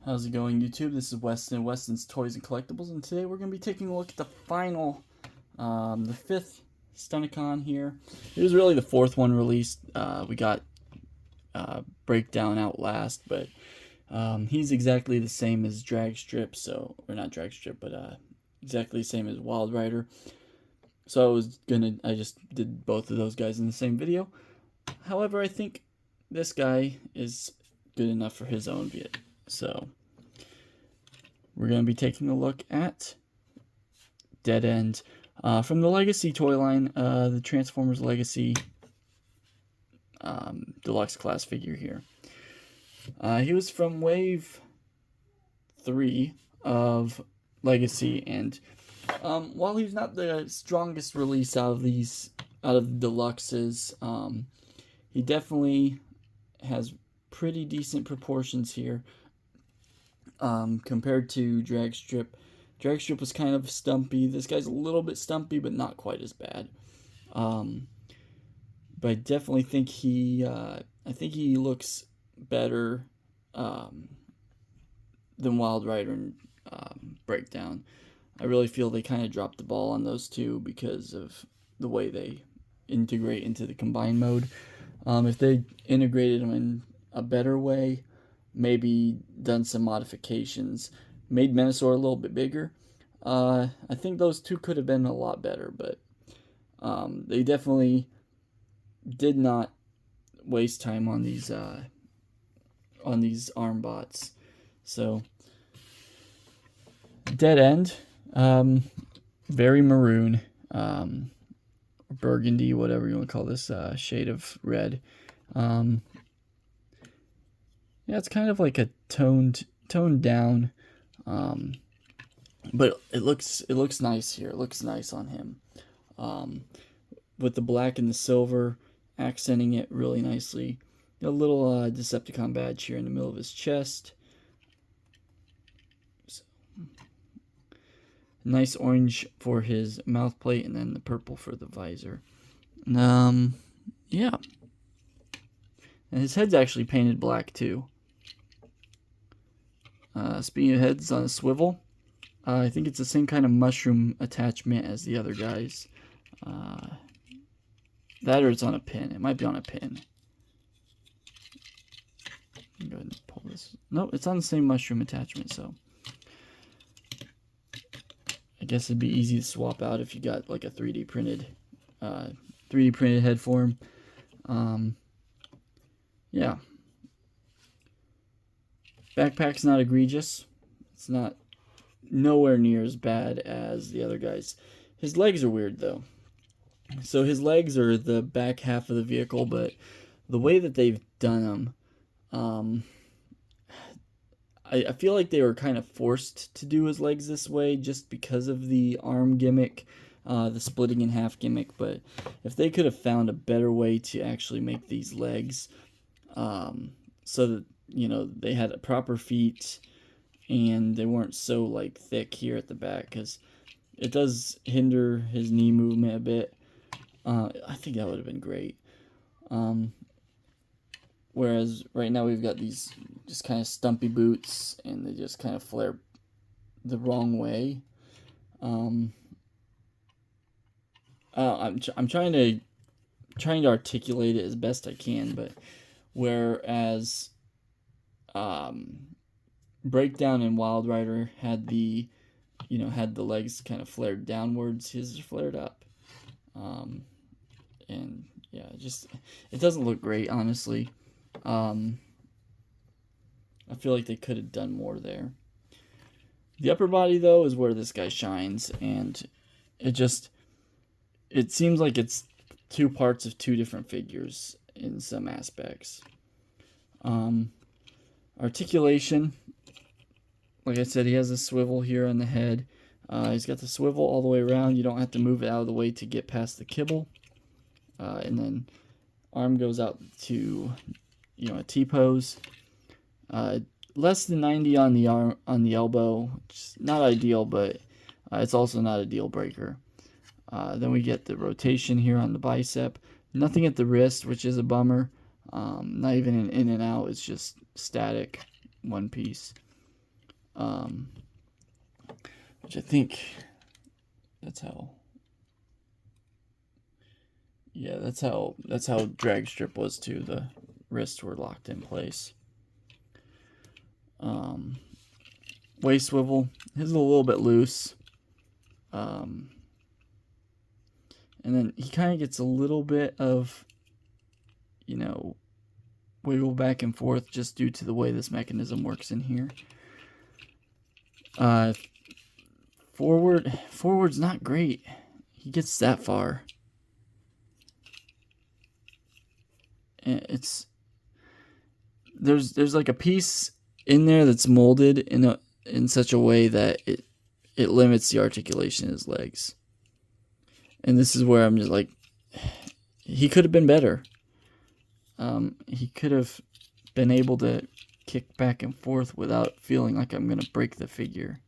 How's it going, YouTube? This is Weston, Weston's Toys and Collectibles, and today we're going to be taking a look at the final, the fifth Stunticon here. It was really the fourth one released. We got Breakdown out last, but he's exactly the same as Dragstrip, or not Dragstrip, but exactly the same as Wild Rider. So I just did both of those guys in the same video. However, I think this guy is good enough for his own video. So, we're going to be taking a look at Dead End from the Legacy toy line, the Transformers Legacy deluxe class figure here. He was from Wave 3 of Legacy, and while he's not the strongest release out of the deluxes, he definitely has pretty decent proportions here. Compared to Dragstrip. Dragstrip was kind of stumpy. This guy's a little bit stumpy, but not quite as bad. But I definitely think I think he looks better than Wild Rider and Breakdown. I really feel they kind of dropped the ball on those two because of the way they integrate into the combined mode. If they integrated them in a better way, maybe done some modifications, made Menasor a little bit bigger, I think those two could have been a lot better, but they definitely did not waste time on these arm bots. So Dead End, very maroon, burgundy, whatever you want to call this shade of red. Yeah, it's kind of like a toned down, but it looks nice here. It looks nice on him, with the black and the silver accenting it really nicely. Got a little Decepticon badge here in the middle of his chest. So, nice orange for his mouth plate, and then the purple for the visor. Yeah, and his head's actually painted black too. Speaking of heads on a swivel, I think it's the same kind of mushroom attachment as the other guys. That or it's on a pin. It might be on a pin. Go ahead and pull this. Nope, it's on the same mushroom attachment, so I guess it'd be easy to swap out if you got like a 3D printed head for him. Yeah. Backpack's not egregious. It's not nowhere near as bad as the other guys. His legs are weird though. So his legs are the back half of the vehicle, but the way that they've done them, I feel like they were kind of forced to do his legs this way just because of the arm gimmick, the splitting in half gimmick. But if they could have found a better way to actually make these legs, so that they had proper feet and they weren't so like thick here at the back, because it does hinder his knee movement a bit. I think that would have been great. Whereas right now we've got these just kind of stumpy boots and they just kind of flare the wrong way. I'm trying to articulate it as best I can, but whereas Breakdown and Wild Rider had the legs kind of flared downwards, his are flared up. And yeah, it doesn't look great, honestly. I feel like they could have done more there. The upper body though is where this guy shines, and it seems like it's two parts of two different figures in some aspects. Articulation, like I said, he has a swivel here on the head. He's got the swivel all the way around. You don't have to move it out of the way to get past the kibble. And then arm goes out to a T-pose. Less than 90 on the arm, on the elbow, which is not ideal, but it's also not a deal breaker. Then we get the rotation here on the bicep. Nothing at the wrist, which is a bummer. Not even an in and out. It's just static, one piece. which I think that's how. Yeah, that's how drag strip was too. The wrists were locked in place. Waist swivel, his is a little bit loose. And then he kind of gets a little bit of, wiggle back and forth just due to the way this mechanism works in here. Forward's not great. He gets that far. And there's like a piece in there that's molded in such a way that it limits the articulation of his legs. And this is where I'm just like, he could have been better. He could have been able to kick back and forth without feeling like I'm going to break the figure.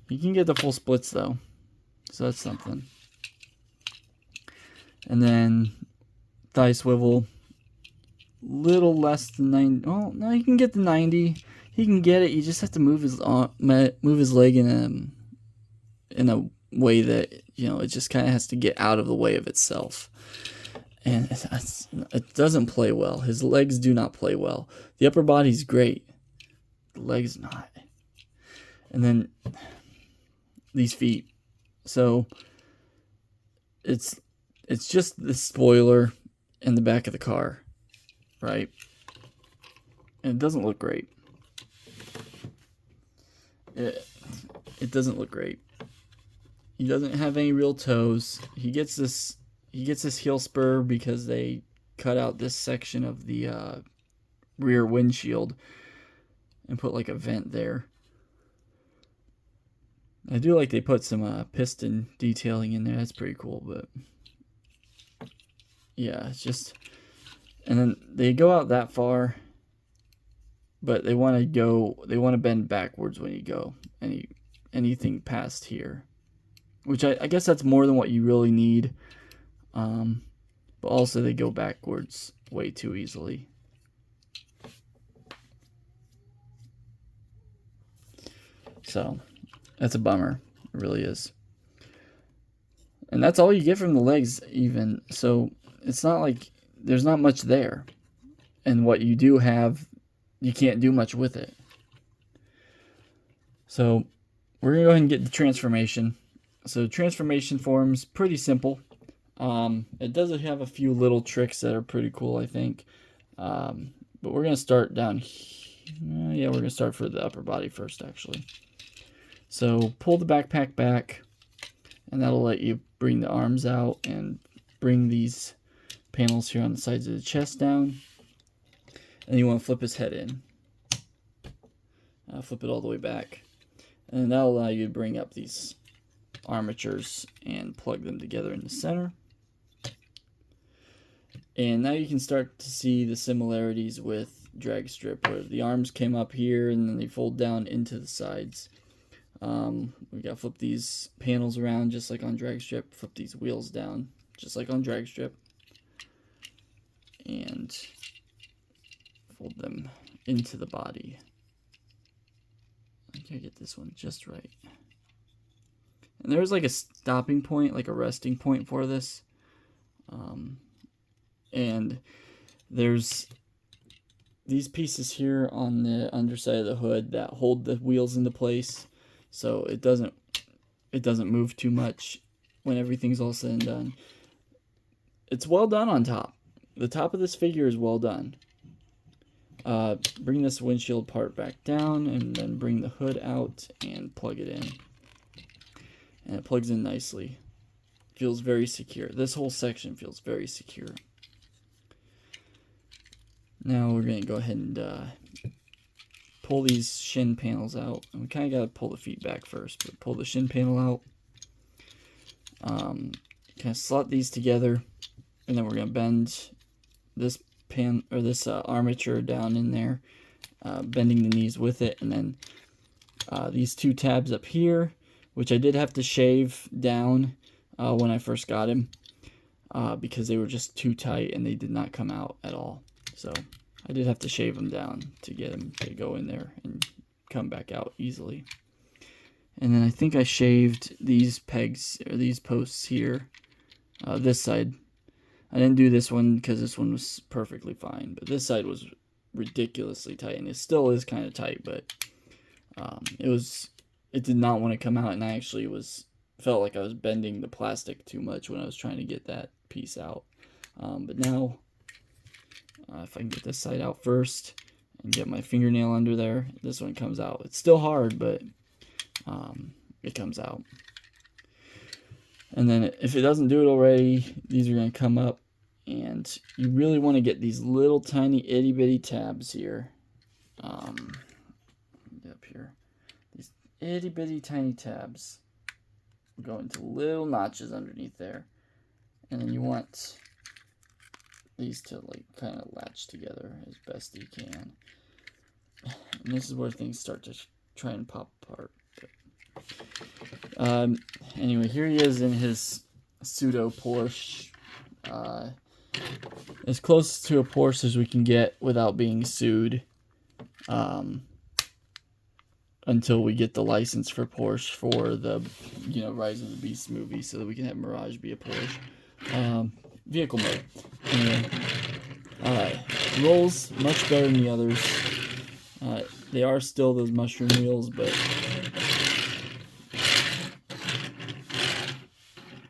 He can get the full splits though, so that's something. And then thigh swivel, little less than 90. Oh no, he can get the 90. He can get it. You just have to move his leg in a way that it just kind of has to get out of the way of itself, and it doesn't play well. His legs do not play well. The upper body's great, the legs not. And then these feet. So it's just the spoiler in the back of the car, right? And it doesn't look great. It doesn't look great. He doesn't have any real toes. He gets this heel spur because they cut out this section of the rear windshield and put like a vent there. I do like they put some piston detailing in there. That's pretty cool, but yeah, it's just, and then they go out that far, but they want to bend backwards when you go anything past here, which I guess that's more than what you really need. But also they go backwards way too easily. So that's a bummer. It really is. And that's all you get from the legs even. So it's not like there's not much there. And what you do have, you can't do much with it. So we're going to go ahead and get the transformation. So transformation form's pretty simple. It does have a few little tricks that are pretty cool, I think. But we're going to start down here. Yeah, we're going to start for the upper body first, actually. So pull the backpack back, and that'll let you bring the arms out and bring these panels here on the sides of the chest down. And you want to flip his head in. Flip it all the way back. And that'll allow you to bring up these armatures and plug them together in the center. And now you can start to see the similarities with drag strip, where the arms came up here and then they fold down into the sides. We got to flip these panels around just like on drag strip, flip these wheels down just like on drag strip, and fold them into the body. I can't get this one just right. And there's like a stopping point, like a resting point for this. And there's these pieces here on the underside of the hood that hold the wheels into place, so it doesn't move too much when everything's all said and done. It's well done on top. The top of this figure is well done. Bring this windshield part back down and then bring the hood out and plug it in. And it plugs in nicely. Feels very secure. This whole section feels very secure. Now we're going to go ahead and pull these shin panels out. And we kind of got to pull the feet back first, but pull the shin panel out. Kind of slot these together, and then we're going to bend this armature down in there, bending the knees with it, and then these two tabs up here, which I did have to shave down when I first got him, because they were just too tight and they did not come out at all. So I did have to shave him down to get him to go in there and come back out easily. And then I think I shaved these pegs, or these posts here, this side. I didn't do this one because this one was perfectly fine, but this side was ridiculously tight, and it still is kind of tight, but it did not want to come out, and I actually felt like I was bending the plastic too much when I was trying to get that piece out. But now, if I can get this side out first and get my fingernail under there, this one comes out. It's still hard, but it comes out. And then if it doesn't do it already, these are going to come up, and you really want to get these little tiny itty bitty tabs here. Get up here. These itty bitty tiny tabs go into little notches underneath there. And then you want these to like kind of latch together as best you can. And this is where things start to try and pop apart. Anyway, here he is in his pseudo Porsche. As close to a Porsche as we can get without being sued. Until we get the license for Porsche for the, Rise of the Beast movie, so that we can have Mirage be a Porsche. Vehicle mode. Anyway, rolls much better than the others. They are still those mushroom wheels, but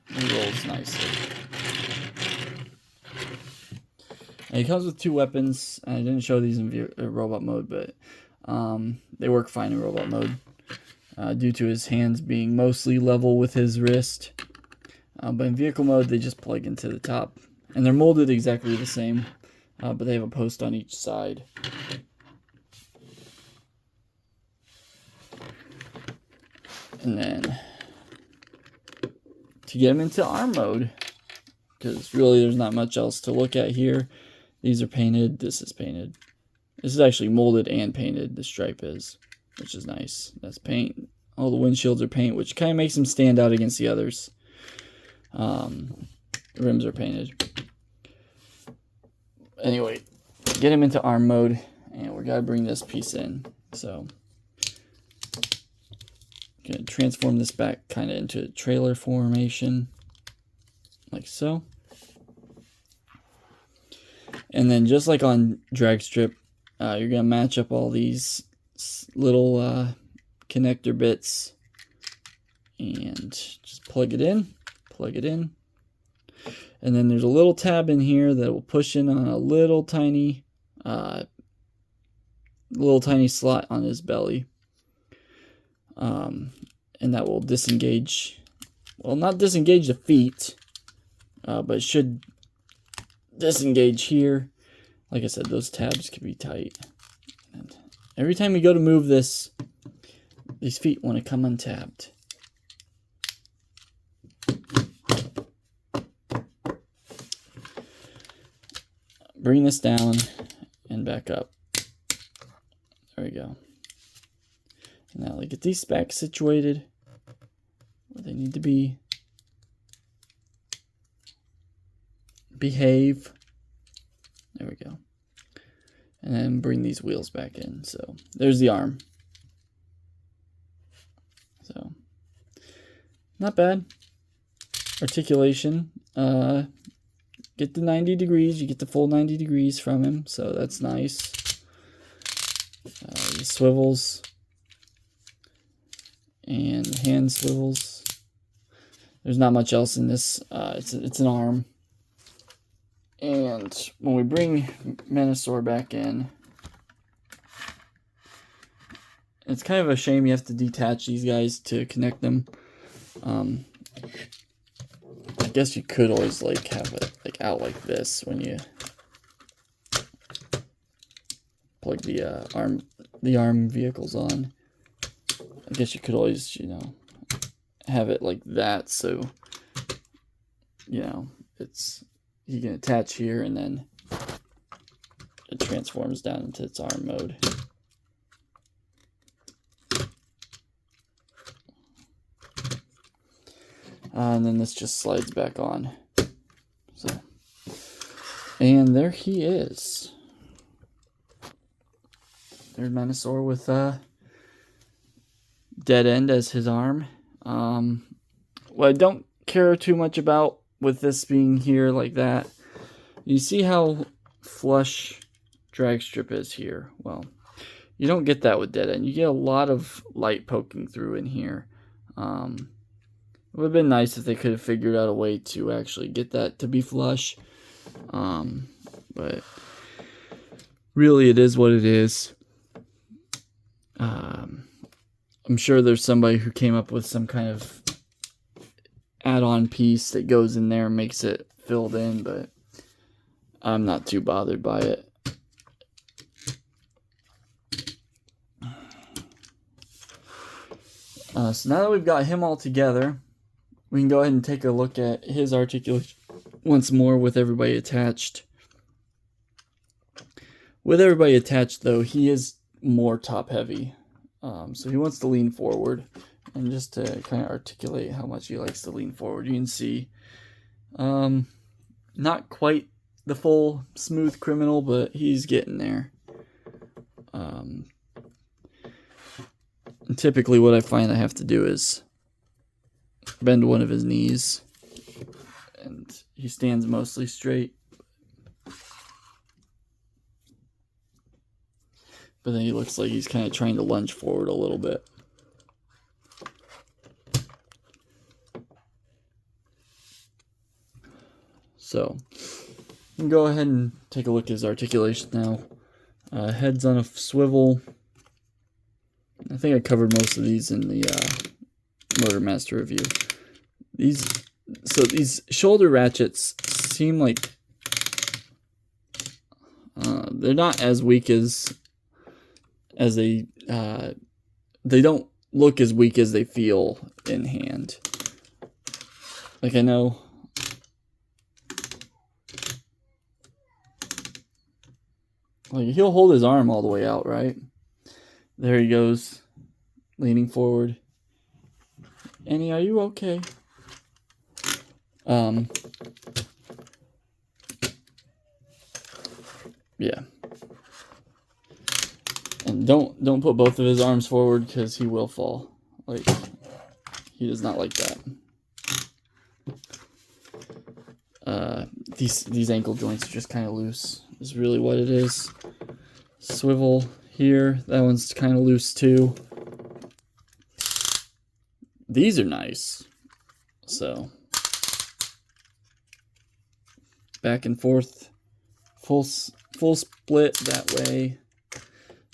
it rolls nicely. And it comes with 2 weapons. I didn't show these in robot mode, but they work fine in robot mode due to his hands being mostly level with his wrist. But in vehicle mode, they just plug into the top. And they're molded exactly the same, but they have a post on each side. And then to get them into arm mode, because really there's not much else to look at here. These are painted. This is painted. This is actually molded and painted. The stripe is, which is nice. That's paint. All the windshields are paint, which kind of makes them stand out against the others. The rims are painted. Anyway, get him into arm mode, and we gotta bring this piece in. So, gonna transform this back kind of into a trailer formation, like so. And then just like on drag strip, you're gonna match up all these little connector bits and just plug it in. And then there's a little tab in here that will push in on a little tiny slot on his belly. And that will disengage, well, not disengage the feet, but it should disengage here. Like I said, those tabs can be tight. And every time you go to move this, these feet want to come untabbed. Bring this down and back up. There we go. Now get these back situated where they need to be. Behave. There we go. And then bring these wheels back in. So there's the arm. So not bad. Articulation. Get the 90 degrees. You get the full 90 degrees from him. So that's nice. The swivels. And hand swivels. There's not much else in this. It's an arm. And when we bring Menasor back in, it's kind of a shame you have to detach these guys to connect them. I guess you could always have it out like this when you plug the arm vehicles on. I guess you could always, have it like that, so it's, you can attach here and then it transforms down into its arm mode. And then this just slides back on. So, and there he is. There's Menasor with Dead End as his arm. What I don't care too much about with this being here like that, you see how flush Dragstrip is here? Well, you don't get that with Dead End. You get a lot of light poking through in here. It would have been nice if they could have figured out a way to actually get that to be flush. But really it is what it is. I'm sure there's somebody who came up with some kind of add-on piece that goes in there and makes it filled in, but I'm not too bothered by it. So now that we've got him all together, we can go ahead and take a look at his articulation once more with everybody attached. With everybody attached, though, he is more top-heavy. So he wants to lean forward. And just to kind of articulate how much he likes to lean forward, you can see not quite the full smooth criminal, but he's getting there. And typically what I find I have to do is bend one of his knees, and he stands mostly straight. But then he looks like he's kind of trying to lunge forward a little bit. So, we can go ahead and take a look at his articulation now. Head's on a swivel. I think I covered most of these in the Motormaster review. These shoulder ratchets seem like they're not as weak as they don't look as weak as they feel in hand. Like, I know like he'll hold his arm all the way out, right? There he goes, leaning forward. Annie, are you okay? Yeah. And don't put both of his arms forward because he will fall. Like, he does not like that. These ankle joints are just kind of loose, is really what it is. Swivel here, that one's kind of loose too. These are nice. So, back and forth, full split that way,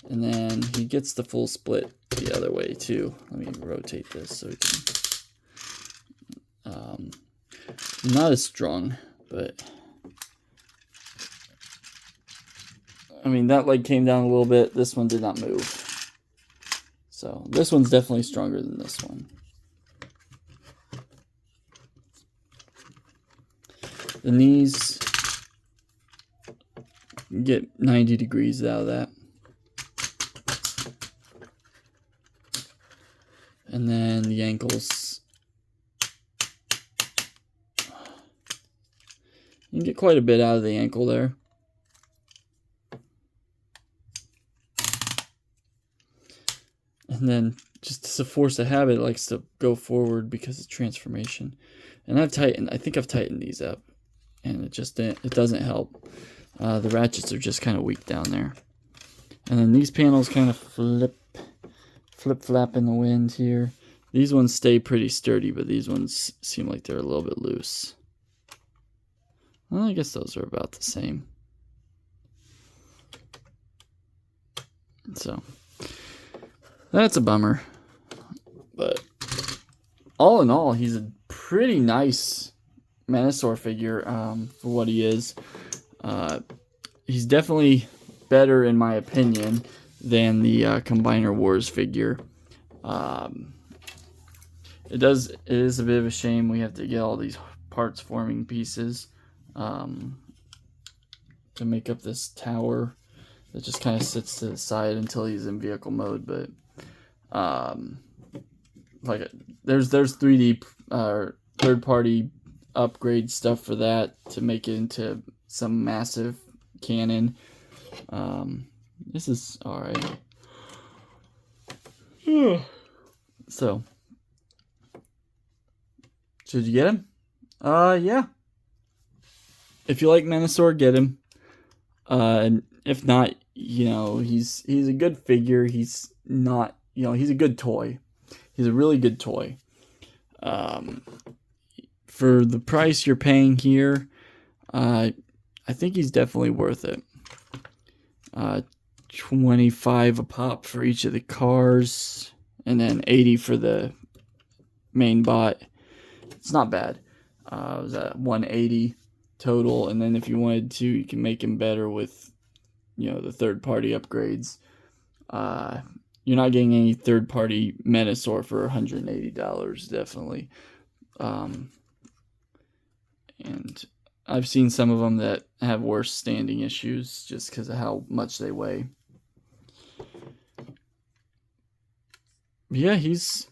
and then he gets the full split the other way too. Let me rotate this so we can. Not as strong, but I mean, that leg came down a little bit. This one did not move. So this one's definitely stronger than this one. The knees, get 90 degrees out of that. And then the ankles, you can get quite a bit out of the ankle there. And then, just as a force of habit, it likes to go forward because of transformation. And I think I've tightened these up, and it doesn't help. The ratchets are just kind of weak down there. And then these panels kind of flip-flap in the wind here. These ones stay pretty sturdy, but these ones seem like they're a little bit loose. Well, I guess those are about the same. So, that's a bummer. But all in all, he's a pretty nice Menasor figure for what he is. He's definitely better, in my opinion, than the Combiner Wars figure. It is a bit of a shame we have to get all these parts forming pieces to make up this tower that just kind of sits to the side until he's in vehicle mode. But like, there's 3D third-party upgrade stuff for that to make it into some massive cannon. This is alright. So, should you get him? Yeah. If you like Menasor, get him. And if not, he's a good figure. He's not, he's a good toy. He's a really good toy. For the price you're paying here, I think he's definitely worth it. 25 a pop for each of the cars, and then 80 for the main bot. It's not bad. It was at 180 total, and then if you wanted to, you can make him better with, the third-party upgrades. You're not getting any third-party Menasor for $180, definitely. And I've seen some of them that have worse standing issues just because of how much they weigh. Yeah, he's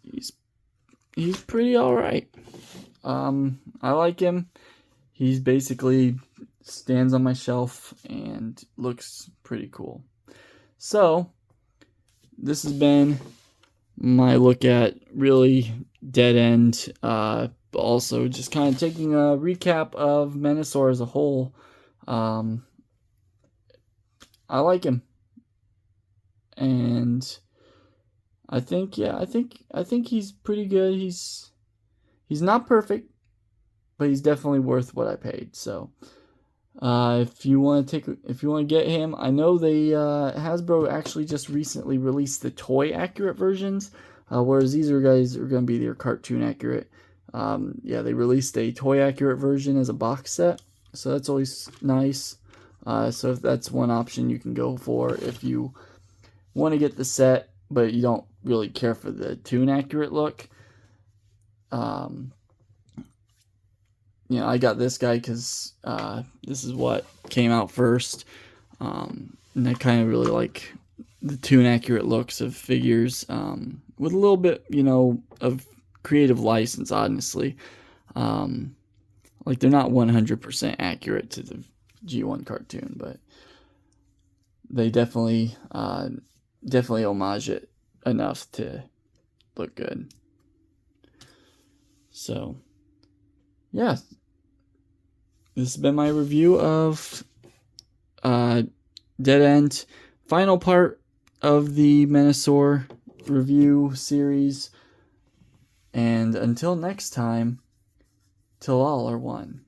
pretty alright. I like him. He's basically stands on my shelf and looks pretty cool. So, this has been my look at really Dead End. Also, just kind of taking a recap of Menasor as a whole. I like him, and I think he's pretty good. He's not perfect, but he's definitely worth what I paid. So, if you want to get him, I know Hasbro actually just recently released the toy accurate versions, whereas these guys are going to be their cartoon accurate. They released a toy accurate version as a box set, so that's always nice. So if that's one option you can go for if you want to get the set, but you don't really care for the toon accurate look. I got this guy because this is what came out first, and I kind of really like the toon accurate looks of figures, with a little bit, of creative license, honestly. They're not 100% accurate to the G1 cartoon, but they definitely homage it enough to look good. So, yeah, this has been my review of Dead End, final part of the Menasor review series. And until next time, till all are one.